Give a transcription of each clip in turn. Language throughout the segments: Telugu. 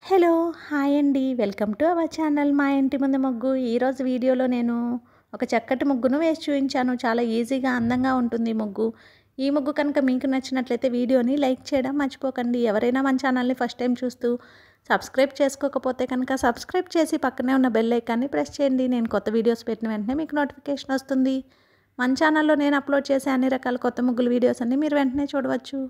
హలో! హాయ్ అండి. వెల్కమ్ టు అవర్ ఛానల్ మా ఇంటి ముందు ముగ్గు. ఈరోజు వీడియోలో నేను ఒక చక్కటి ముగ్గును వేసి చూయించాను. చాలా ఈజీగా, అందంగా ఉంటుంది ఈ ముగ్గు. ఈ ముగ్గు కనుక మీకు నచ్చినట్లయితే వీడియోని లైక్ చేయడం మర్చిపోకండి. ఎవరైనా మన ఛానల్ని ఫస్ట్ టైం చూస్తూ సబ్స్క్రైబ్ చేసుకోకపోతే కనుక సబ్స్క్రైబ్ చేసి పక్కనే ఉన్న బెల్ ఐకాన్ని ప్రెస్ చేయండి. నేను కొత్త వీడియోస్ పెట్టిన వెంటనే మీకు నోటిఫికేషన్ వస్తుంది. మన ఛానల్లో నేను అప్లోడ్ చేసే అన్ని రకాల కొత్త ముగ్గుల వీడియోస్ అన్ని మీరు వెంటనే చూడవచ్చు.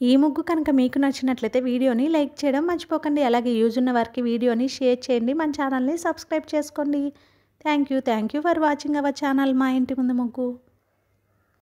ఈ ముగ్గు కనుక మీకు నచ్చినట్లయితే వీడియోని లైక్ చేయడం మర్చిపోకండి. అలాగే యూజ్ ఉన్న వారికి వీడియోని షేర్ చేయండి. మన ఛానల్ని సబ్స్క్రైబ్ చేసుకోండి. Thank you for watching our channel మా ఇంటి ముందు ముగ్గు.